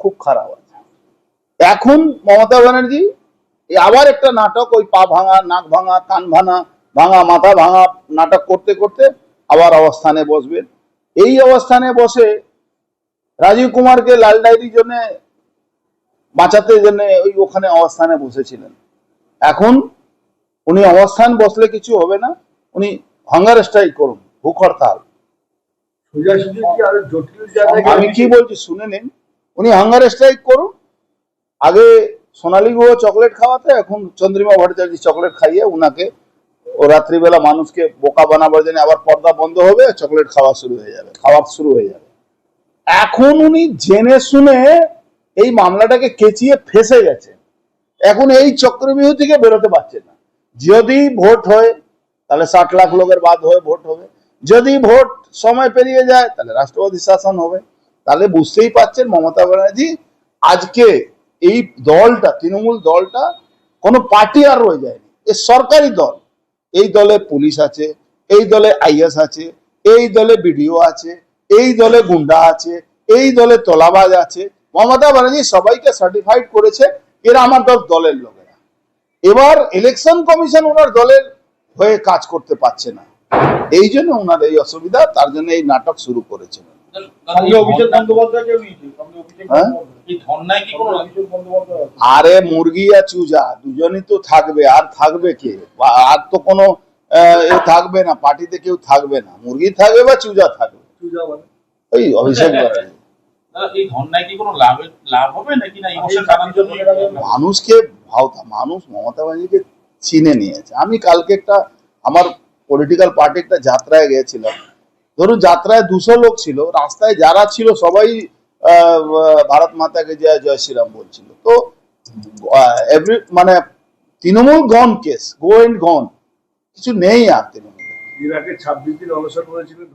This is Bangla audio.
খুব খারাপ আছে। এখন মমতা ব্যানার্জি আবার একটা নাটক, ওই পা ভাঙা, নাক ভাঙা, কান ভাঙা ভাঙা, মাথা ভাঙা নাটক করতে করতে আবার অবস্থানে বসবেন। এই অবস্থানে বসে রাজীব কুমারকে লাল ডায়েরির জন্য বাঁচাতে জন্য ওই ওখানে অবস্থানে বসেছিলেন। এখন উনি অবস্থান বসলে কিছু হবে না, উনি হাঙ্গার স্ট্রাইক করুন, ভুখ হরতাল। আমি কি বলছি শুনে নিন, উনি হাঙ্গার স্ট্রাইক করুন। আগে সোনালী গুহ চকলেট খাওয়াতে, এখন চন্দ্রিমা ভট্টাচার্য চকলেট খাইয়ে উনাকে ও রাত্রিবেলা মানুষকে বোকা বানাবার জন্য আবার পর্দা বন্ধ হবে, চকলেট খাওয়া শুরু হয়ে যাবে, খাওয়া শুরু হয়ে যাবে। এখন উনি জেনে শুনে এই মামলাটাকে কেচিয়ে ফেসে গেছে। এখন এই চক্রবিহু থেকে বেরোতে পারছে না। যদি ভোট হয় তাহলে 60 লাখ লোকের বাদ হয়ে ভোট হবে, যদি ভোট সময় পেরিয়ে যায় তাহলে রাষ্ট্রপতি শাসন হবে। তাহলে বুঝতেই পারছেন মমতা ব্যানার্জি আজকে এই দলটা, তৃণমূল দলটা কোনো পার্টি আর রয়ে যায়নি, এ সরকারি দল। এই দলে পুলিশ আছে, এই দলে আইএস আছে, এই দলে বিডিও আছে, এই দলে গুন্ডা আছে, এই দলে তোলাবাজ আছে। মমতা ব্যানার্জি সবাইকে সার্টিফাইড করেছে এরা আমার দলের লোকেরা। এবার ইলেকশন কমিশন ওনার দলের হয়ে কাজ করতে পারছে না, এই জন্য ওনার এই অসুবিধা, তার জন্য এই নাটক শুরু করেছেন। আরে মুরগি আর চুজা দুজনই তো থাকবে, আর থাকবে কে? আর তো কোনো থাকবে না, পার্টিতে কেউ থাকবে না। মুরগি থাকবে বা চুজা থাকবে, ওই অভিষেক ব্যানার্জি। মানুষকে মানুষ মমতা ব্যানার্জিকে চিনে নিয়েছে। আমি কালকে একটা আমার পলিটিক্যাল পার্টি একটা যাত্রায় গিয়েছিলাম। ধরুন যাত্রায় 200 লোক ছিল, রাস্তায় যারা ছিল সবাই ভারত মাতাকে জয় জয় শ্রীরাম বলছিল। তো মানে Trinamool gone case, go and gone, কিছু নেই আর তৃণমূল। এর আগে 26 দিন অনশন করেছিলেন।